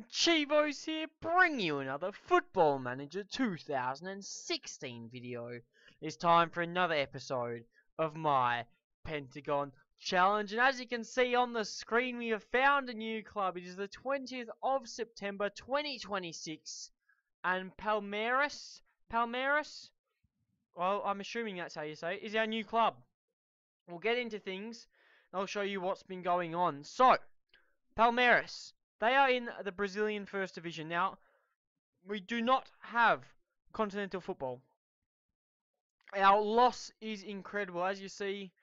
everyone, Chivos here, bring you another Football Manager 2016 video. It's time for another episode of my Pentagon challenge, and as you can see on the screen, we have found a new club. It is the 20th of September 2026, and Palmeiras, well, I'm assuming that's how you say it, is our new club. We'll get into things, and I'll show you what's been going on. So, Palmeiras. They are in the Brazilian First Division. Now, we do not have continental football. Our loss is incredible. As you see,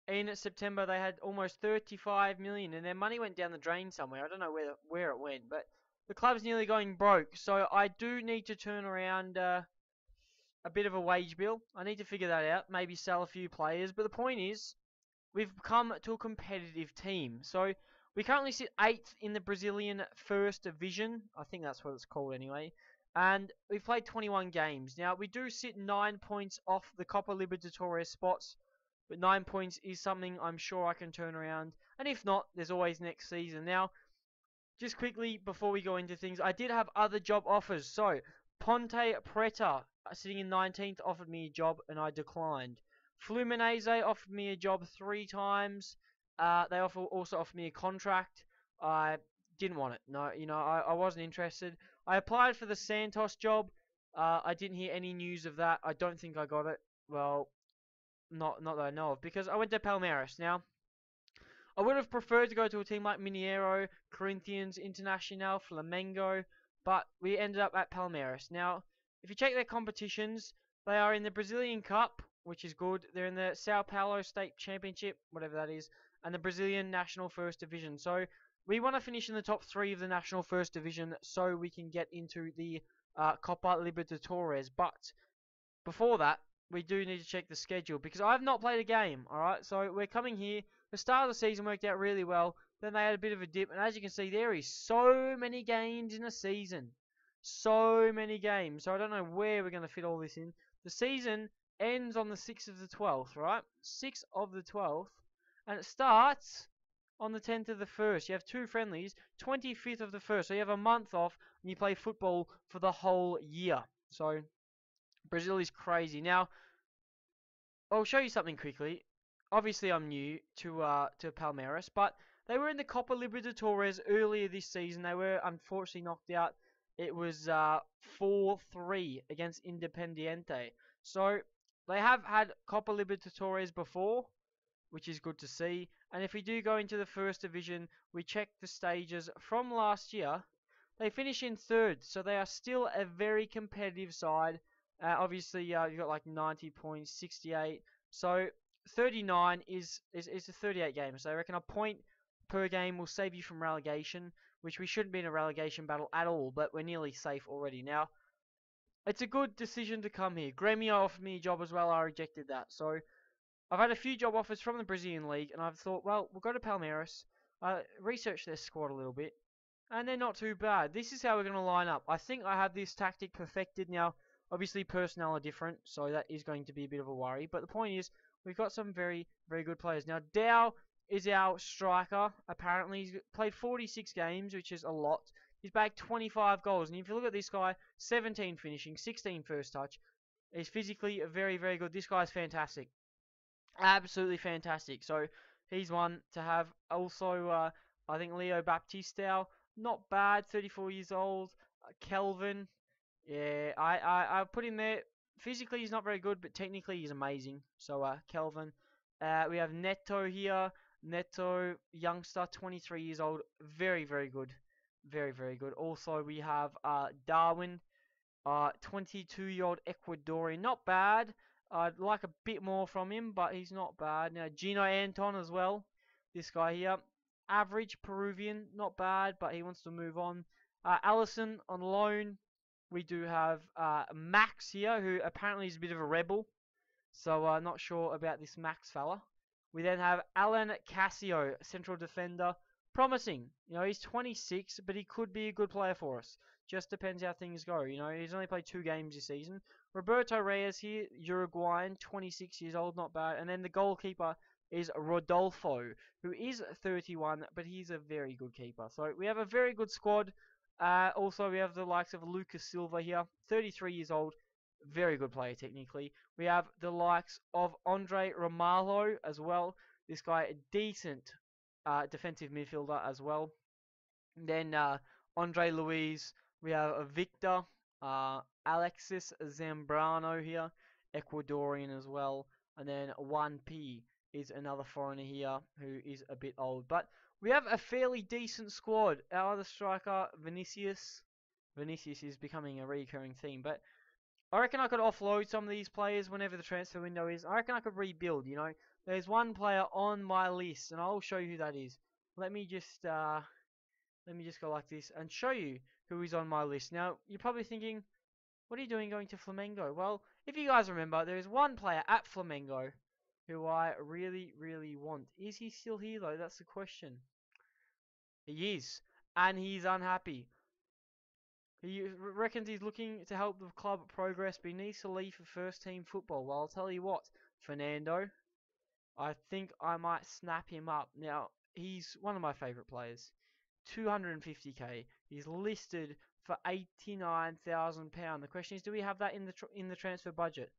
in September they had almost 35 million, and their money went down the drain somewhere. I don't know where it went, but the club's nearly going broke. So I do need to turn around a bit of a wage bill. I need to figure that out. Maybe sell a few players. But the point is, we've come to a competitive team. So we currently sit 8th in the Brazilian First Division. I think that's what it's called anyway. And we've played 21 games. Now, we do sit 9 points off the Copa Libertadores spots. But 9 points is something I'm sure I can turn around. And if not, there's always next season. Now, just quickly before we go into things, I did have other job offers. So, Ponte Preta, sitting in 19th, offered me a job and I declined. Fluminense offered me a job 3 times. They also offered me a contract. I didn't want it. No, I wasn't interested. I applied for the Santos job. I didn't hear any news of that. I don't think I got it. Well, not that I know of, because I went to Palmeiras. Now, I would have preferred to go to a team like Mineiro, Corinthians, Internacional, Flamengo, but we ended up at Palmeiras. Now, if you check their competitions, they are in the Brazilian Cup, which is good. They're in the Sao Paulo State Championship, whatever that is, and the Brazilian National First Division. So we want to finish in the top 3 of the National First Division so we can get into the Copa Libertadores. But before that, we do need to check the schedule because I have not played a game, alright? So we're coming here. The start of the season worked out really well. Then they had a bit of a dip, and as you can see, there is so many games in a season. So many games. So I don't know where we're going to fit all this in. The season ends on the 6th of the 12th, right? 6th of the 12th. And it starts on the 10th of the 1st. You have 2 friendlies, 25th of the 1st. So you have a month off, and you play football for the whole year. So Brazil is crazy. Now, I'll show you something quickly. Obviously, I'm new to Palmeiras, but they were in the Copa Libertadores earlier this season. They were unfortunately knocked out. It was 4-3 against Independiente. So they have had Copa Libertadores before, which is good to see. And if we do go into the First Division, we check the stages from last year. They finish in 3rd, so they are still a very competitive side. Obviously, you've got like 90 points, 68. So 39 is a 38 game. So I reckon a point per game will save you from relegation, which we shouldn't be in a relegation battle at all, but we're nearly safe already. Now, it's a good decision to come here. Grêmio offered me a job as well. I rejected that. So I've had a few job offers from the Brazilian League, and I've thought, well, we'll go to Palmeiras, research their squad a little bit, and they're not too bad. This is how we're going to line up. I think I have this tactic perfected now. Obviously, personnel are different, so that is going to be a bit of a worry. But the point is, we've got some very, very good players. Now, Dow is our striker. Apparently, he's played 46 games, which is a lot. He's bagged 25 goals. And if you look at this guy, 17 finishing, 16 first touch. He's physically very, very good. This guy's fantastic. Absolutely fantastic. So, he's one to have. Also, I think Leo Baptistao, not bad, 34 years old. Kelvin, yeah, I put him there. Physically, he's not very good, but technically, he's amazing. So, Kelvin. We have Neto here. Neto, youngster, 23 years old. Very, very good. Very, very good. Also, we have Darwin, 22-year-old Ecuadorian. Not bad. I'd like a bit more from him, but he's not bad. Now, Gino Anton as well. This guy here. Average Peruvian. Not bad, but he wants to move on. Allison on loan. We do have Max here, who apparently is a bit of a rebel. So, not sure about this Max fella. We then have Alan Casio, central defender. Promising. He's 26, but he could be a good player for us. Just depends how things go. He's only played 2 games this season. Roberto Reyes here, Uruguayan, 26 years old, not bad. And then the goalkeeper is Rodolfo, who is 31, but he's a very good keeper. So we have a very good squad. Also, we have the likes of Lucas Silva here, 33 years old, very good player technically. We have the likes of Andre Romalo as well. This guy, a decent defensive midfielder as well. Then Andre Luiz, we have Victor, Alexis Zambrano here, Ecuadorian as well. And then 1P is another foreigner here who is a bit old. But we have a fairly decent squad. Our other striker, Vinicius. Vinicius is becoming a recurring theme. But I reckon I could offload some of these players whenever the transfer window is. I reckon I could rebuild, you know. There's one player on my list, and I'll show you who that is. Let me just go like this and show you who is on my list. Now, you're probably thinking, what are you doing going to Flamengo? Well, if you guys remember, there is one player at Flamengo who I really, really want. Is he still here, though? That's the question. He is, and he's unhappy. He reckons he's looking to help the club progress, but he needs to leave for first-team football. Well, I'll tell you what, Fernando, I think I might snap him up. Now, he's one of my favourite players. 250k. He's listed for £89,000. The question is, do we have that in the transfer budget?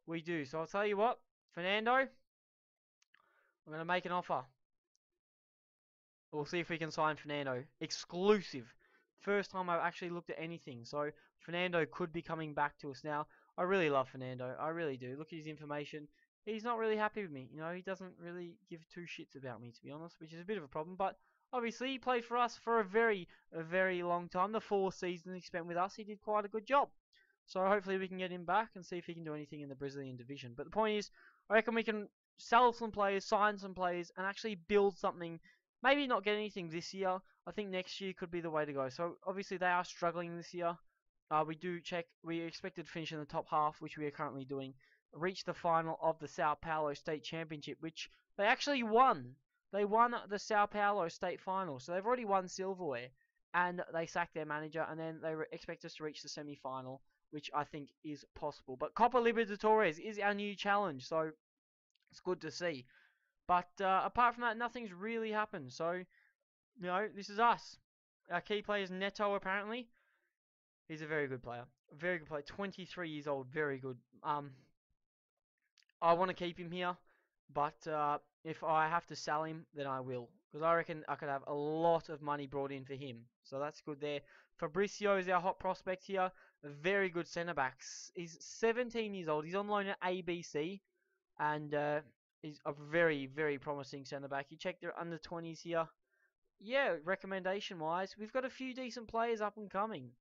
We do. So I'll tell you what, Fernando, I'm going to make an offer. We'll see if we can sign Fernando. Exclusive. First time I've actually looked at anything. So Fernando could be coming back to us now. I really love Fernando. I really do. Look at his information. He's not really happy with me. You know, he doesn't really give two shits about me, to be honest, which is a bit of a problem. But obviously, he played for us for a very long time. The 4 seasons he spent with us, he did quite a good job. So hopefully we can get him back and see if he can do anything in the Brazilian division. But the point is, I reckon we can sell some players, sign some players, and actually build something. Maybe not get anything this year. I think next year could be the way to go. So obviously they are struggling this year. We expected to finish in the top half, which we are currently doing. Reach the final of the Sao Paulo State Championship, which they actually won. They won the Sao Paulo State Final, so they've already won silverware, and they sacked their manager, and then they expect us to reach the semi-final, which I think is possible. But Copa Libertadores is our new challenge, so it's good to see. But apart from that, nothing's really happened. So, you know, this is us. Our key player is Neto, apparently. He's a very good player. Very good player. 23 years old. Very good. I want to keep him here, but if I have to sell him, then I will. Because I reckon I could have a lot of money brought in for him. So that's good there. Fabricio is our hot prospect here. A very good centre-back. He's 17 years old. He's on loan at ABC. And he's a very promising centre-back. You check their under-20s here. Yeah, recommendation-wise, we've got a few decent players up and coming.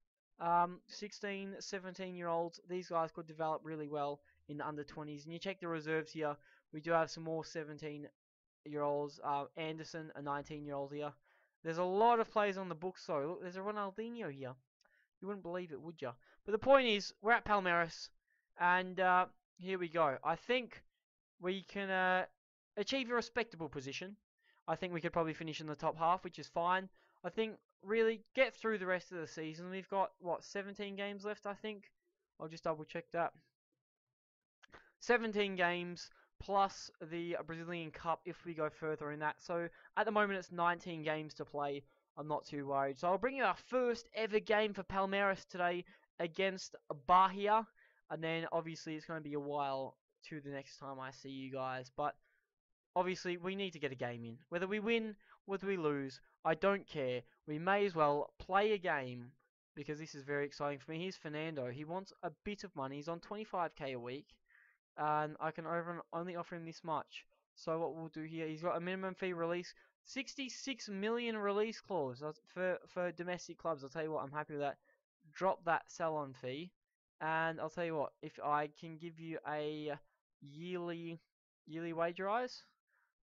16, 17-year-olds. These guys could develop really well in the under-20s. And you check the reserves here. We do have some more 17-year-olds. Anderson, a 19-year-old here. There's a lot of players on the books, though. Look, there's a Ronaldinho here. You wouldn't believe it, would you? But the point is, we're at Palmeiras. And here we go. I think we can achieve a respectable position. I think we could probably finish in the top half, which is fine. I think really get through the rest of the season. We've got, what, 17 games left, I think? I'll just double check that. 17 games plus the Brazilian Cup if we go further in that. So at the moment it's 19 games to play. I'm not too worried. So I'll bring you our first ever game for Palmeiras today against Bahia. And then obviously it's going to be a while to the next time I see you guys. But obviously we need to get a game in. Whether we win, whether we lose, I don't care. We may as well play a game because this is very exciting for me. Here's Fernando. He wants a bit of money. He's on 25k a week. And I can only offer him this much. So what we'll do here, he's got a minimum fee release. 66 million release clause for domestic clubs. I'll tell you what, I'm happy with that. Drop that sell-on fee. And I'll tell you what, if I can give you a yearly wage rise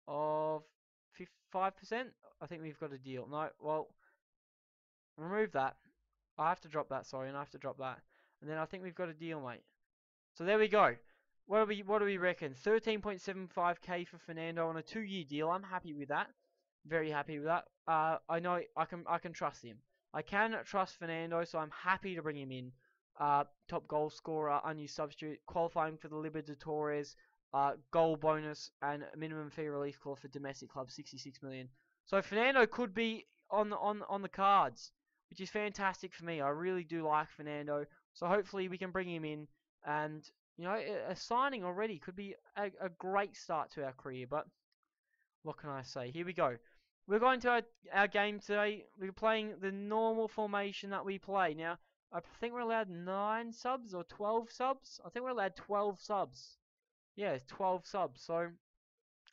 of 5%, I think we've got a deal. No, well, remove that. I have to drop that, sorry, and I have to drop that. And then I think we've got a deal, mate. So there we go. What do we reckon? 13.75k for Fernando on a 2-year deal. I'm happy with that. Very happy with that. I know I can trust him. I can trust Fernando, so I'm happy to bring him in. Top goal scorer, unused substitute, qualifying for the Libertadores, goal bonus, and minimum fee release clause for domestic clubs, 66 million. So Fernando could be on the cards. which is fantastic for me. I really do like Fernando, so hopefully we can bring him in, and a signing already could be a great start to our career. But what can I say? Here we go. We're going to our game today. We're playing the normal formation that we play. Now, I think we're allowed 9 subs or 12 subs. I think we're allowed 12 subs. Yeah, it's 12 subs. So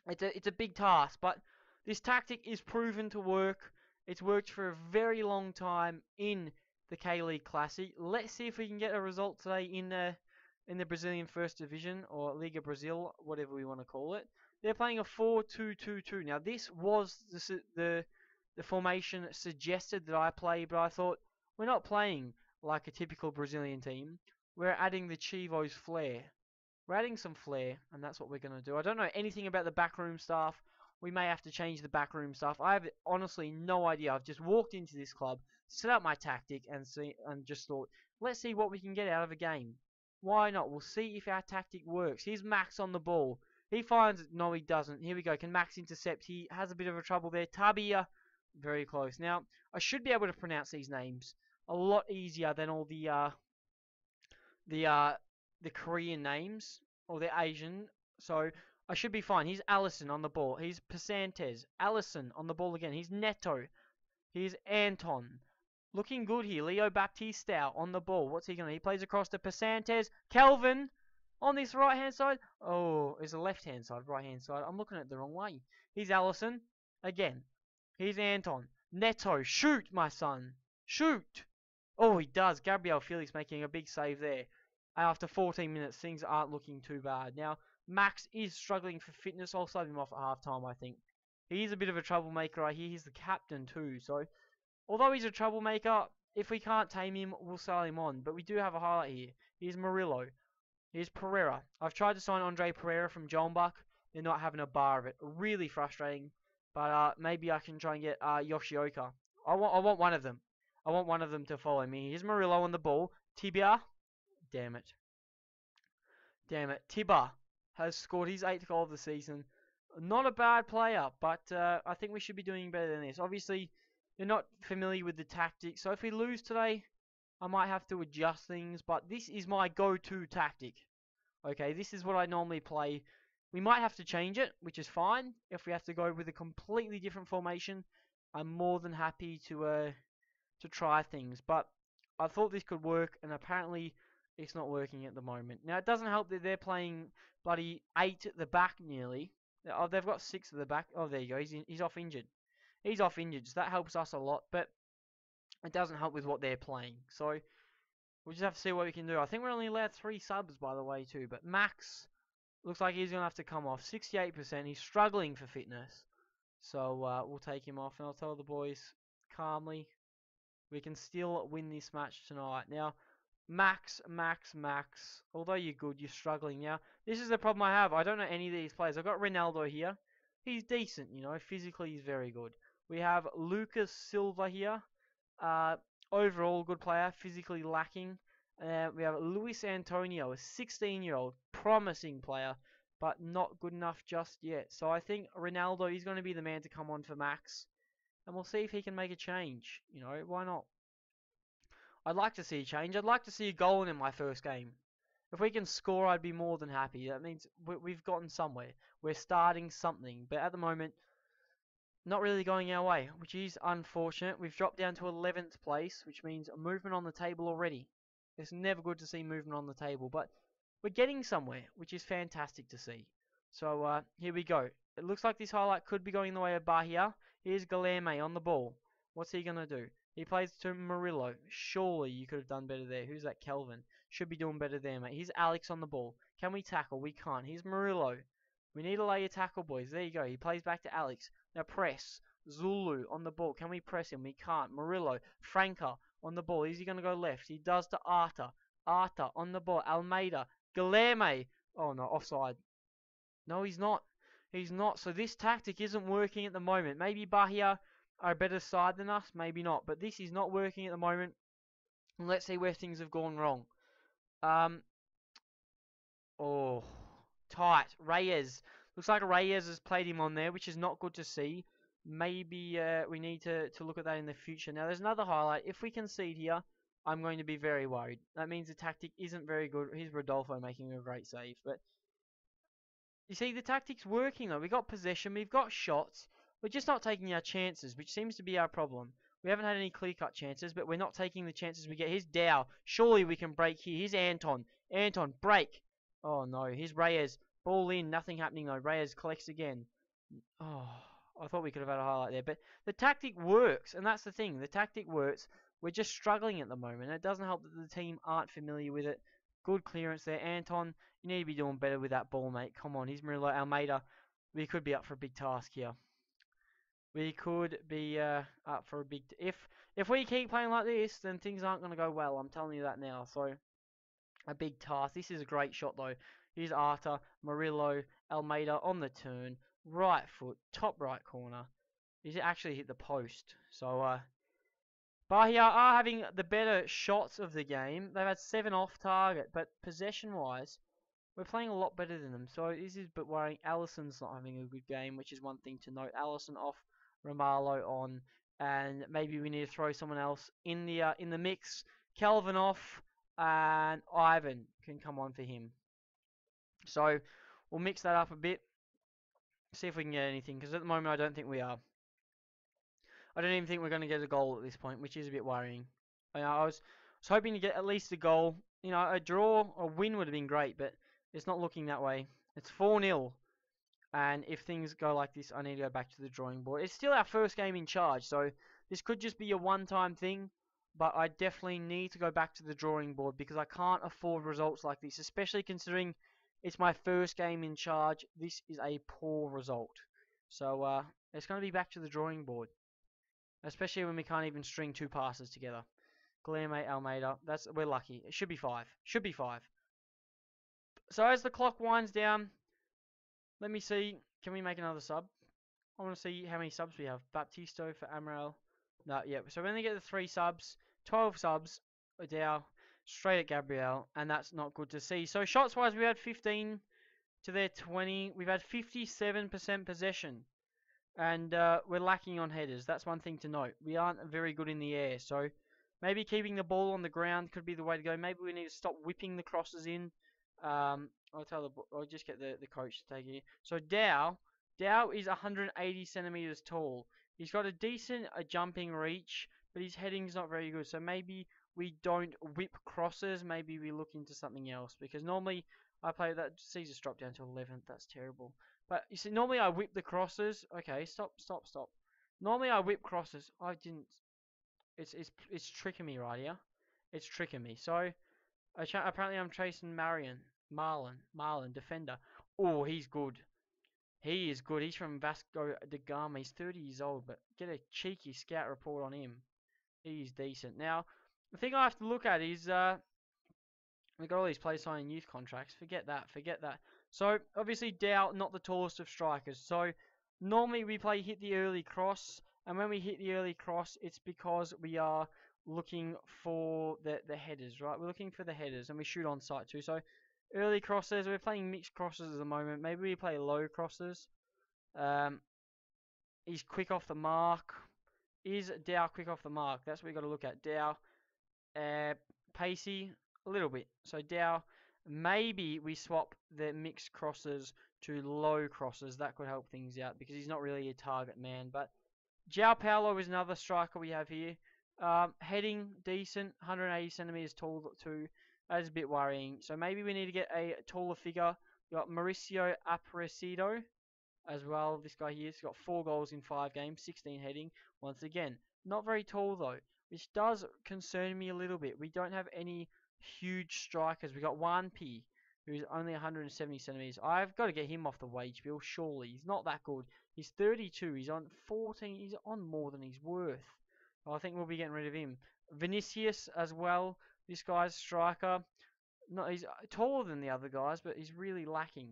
it's a big task, but this tactic is proven to work. It's worked for a very long time in the K-League Classic. Let's see if we can get a result today in the Brazilian First Division, or Liga Brazil, whatever we want to call it. They're playing a 4-2-2-2. Now, this was the formation suggested that I play, but I thought, we're not playing like a typical Brazilian team. We're adding the Chivo's flair. We're adding some flair, and that's what we're going to do. I don't know anything about the backroom staff. We may have to change the backroom staff. I have honestly no idea. I've just walked into this club, set up my tactic, and just thought, let's see what we can get out of a game. Why not? We'll see if our tactic works. Here's Max on the ball. He finds it. No, he doesn't. Here we go. Can Max intercept? He has a bit of a trouble there. Tabia, very close. Now, I should be able to pronounce these names a lot easier than all the Korean names, or the Asian. So I should be fine. He's Allison on the ball. He's Pasantes. Allison on the ball again. He's Neto. He's Anton. Looking good here. Leo Baptista on the ball. What's he going to do? He plays across to Pasantes. Kelvin on this right-hand side. Oh, it's a left-hand side, right-hand side. I'm looking at it the wrong way. He's Allison. Again. He's Anton. Neto. Shoot, my son. Shoot. Oh, he does. Gabriel Felix making a big save there. After 14 minutes, things aren't looking too bad. Now, Max is struggling for fitness. I'll sub him off at half-time, I think. He's a bit of a troublemaker right here. He's the captain too. So, although he's a troublemaker, if we can't tame him, we'll sell him on. But we do have a highlight here. Here's Murillo. Here's Pereira. I've tried to sign Andre Pereira from Johnbuck. They're not having a bar of it. Really frustrating. But maybe I can try and get Yoshioka. I want one of them. I want one of them to follow me. Here's Murillo on the ball. Tibia. Damn it. Damn it. Tiba has scored his 8th goal of the season. Not a bad player, but I think we should be doing better than this. Obviously, you're not familiar with the tactics, so if we lose today, I might have to adjust things, but this is my go-to tactic. Okay, this is what I normally play. We might have to change it, which is fine. If we have to go with a completely different formation, I'm more than happy to try things. But I thought this could work, and apparently it's not working at the moment. Now, it doesn't help that they're playing bloody 8 at the back nearly. Oh, they've got 6 at the back. Oh, there you go. He's off injured. He's off injured, so that helps us a lot, but it doesn't help with what they're playing. So we'll just have to see what we can do. I think we're only allowed 3 subs, by the way, too. But Max looks like he's going to have to come off. 68%. He's struggling for fitness. So we'll take him off, and I'll tell the boys calmly, we can still win this match tonight. Now, Max. Although you're good, you're struggling. Now, this is the problem I have. I don't know any of these players. I've got Ronaldo here. He's decent, Physically, he's very good. We have Lucas Silva here. Overall, good player. Physically lacking. We have Luis Antonio, a 16-year-old. Promising player, but not good enough just yet. So I think Ronaldo, he's going to be the man to come on for Max. And we'll see if he can make a change. Why not? I'd like to see a change. I'd like to see a goal in my first game. If we can score, I'd be more than happy. That means we've gotten somewhere. We're starting something. But at the moment, not really going our way, which is unfortunate. We've dropped down to 11th place, which means a movement on the table already. It's never good to see movement on the table, but we're getting somewhere, which is fantastic to see. So here we go. It looks like this highlight could be going the way of Bahia. Here's Guilherme on the ball. What's he going to do? He plays to Murillo. Surely you could have done better there. Who's that? Kelvin. Should be doing better there, mate. Here's Alex on the ball. Can we tackle? We can't. Here's Murillo. We need to lay a tackle, boys. There you go. He plays back to Alex. Now press. Zulu on the ball. Can we press him? We can't. Murillo. Franca on the ball. Is he going to go left? He does to Arta. Arta on the ball. Almeida. Guilherme. Oh, no. Offside. No, he's not. He's not. So this tactic isn't working at the moment. Maybe Bahia are a better side than us. Maybe not. But this is not working at the moment. And let's see where things have gone wrong. Oh, tight. Reyes. Looks like Reyes has played him on there, which is not good to see. maybe we need to look at that in the future. Now, there's another highlight. If we concede here, I'm going to be very worried. That means the tactic isn't very good. Here's Rodolfo making a great save. But you see, the tactic's working, though. We've got possession. We've got shots. We're just not taking our chances, which seems to be our problem. We haven't had any clear-cut chances, but we're not taking the chances we get. Here's Dow. Surely we can break here. Here's Anton. Anton, break. Oh, no. Here's Reyes. Ball in. Nothing happening, though. Reyes collects again. Oh, I thought we could have had a highlight there. But the tactic works, and that's the thing. The tactic works. We're just struggling at the moment. It doesn't help that the team aren't familiar with it. Good clearance there. Anton, you need to be doing better with that ball, mate. Come on. Here's Murillo Almeida. We could be up for a big task here. We could be up for a big... If we keep playing like this, then things aren't going to go well. I'm telling you that now. So, a big task. This is a great shot, though. Here's Arta, Murillo, Almeida on the turn. Right foot, top right corner. He's actually hit the post. So, Bahia are having the better shots of the game. They've had 7 off target, but possession-wise, we're playing a lot better than them. So, this is a bit worrying. Allison's not having a good game, which is one thing to note. Allison off. Romalo on, and maybe we need to throw someone else in the mix. Kelvin off, and Ivan can come on for him. So we'll mix that up a bit, see if we can get anything. Because at the moment, I don't think we are. I don't even think we're going to get a goal at this point, which is a bit worrying. I was hoping to get at least a goal. You know, a draw, a win would have been great, but it's not looking that way. It's 4-0. And if things go like this, I need to go back to the drawing board. It's still our first game in charge, so this could just be a one-time thing. But I definitely need to go back to the drawing board because I can't afford results like this, especially considering it's my first game in charge. This is a poor result. So it's going to be back to the drawing board, especially when we can't even string 2 passes together. Guilherme Almeida, we're lucky. It should be 5. Should be 5. So as the clock winds down, let me see. Can we make another sub? I want to see how many subs we have. Baptisto for Amaral. No, yeah. So we only get the 3 subs. 12 subs. Dow. Straight at Gabriel. And that's not good to see. So shots-wise, we had 15 to their 20. We've had 57% possession. And we're lacking on headers. That's one thing to note. We aren't very good in the air. So maybe keeping the ball on the ground could be the way to go. Maybe we need to stop whipping the crosses in. I'll just get the coach to take it. So Dow is 180 centimeters tall. He's got a decent jumping reach, but his heading's not very good. So maybe we don't whip crosses. Maybe we look into something else because normally I play that. Caesar's dropped down to 11th. That's terrible. But you see, normally I whip the crosses. Okay, stop. Normally I whip crosses. I didn't. It's tricking me right here. It's tricking me. So. Apparently I'm chasing Marlon, defender. Oh, he's good. He is good. He's from Vasco da Gama. He's 30 years old, but get a cheeky scout report on him. He's decent. Now, the thing I have to look at is, we've got all these players signing youth contracts. Forget that. So, obviously, Dow, not the tallest of strikers. So, normally we play hit the early cross, and when we hit the early cross, it's because we are looking for the headers, right? We're looking for the headers, and we shoot on sight too. So early crosses, we're playing mixed crosses at the moment. Maybe we play low crosses. He's quick off the mark. Is Dow quick off the mark? That's what we got to look at. Dow, pacey a little bit. So Dow, maybe we swap the mixed crosses to low crosses. That could help things out because he's not really a target man. But João Paulo is another striker we have here. Heading decent, 180 centimeters tall too. That is a bit worrying. So maybe we need to get a taller figure. We got Mauricio Aparecido as well. This guy here has got 4 goals in 5 games, 16 heading. Once again, not very tall though, which does concern me a little bit. We don't have any huge strikers. We got Juan P, who's only 170 centimeters. I've got to get him off the wage bill. Surely he's not that good. He's 32. He's on 14. He's on more than he's worth. I think we'll be getting rid of him. Vinicius as well. This guy's striker. No, he's taller than the other guys, but he's really lacking.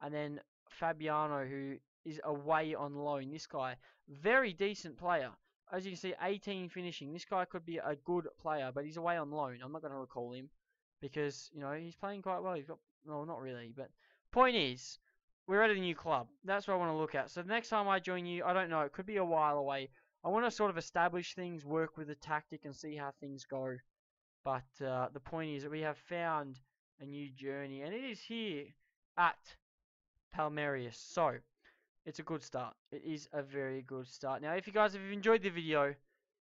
And then Fabiano, who is away on loan. This guy, very decent player. As you can see, 18 finishing. This guy could be a good player, but he's away on loan. I'm not going to recall him because, you know, he's playing quite well. He's got, no, not really. But point is, we're at a new club. That's what I want to look at. So the next time I join you, I don't know. It could be a while away. I want to sort of establish things, work with the tactic, and see how things go. But the point is that we have found a new journey, and it is here at Palmeiras. So it's a good start. It is a very good start. Now, if you guys have enjoyed the video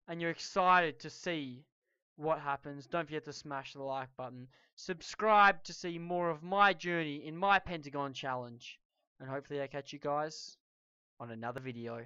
and you're excited to see what happens, don't forget to smash the like button. Subscribe to see more of my journey in my Pentagon challenge. And hopefully I catch you guys on another video.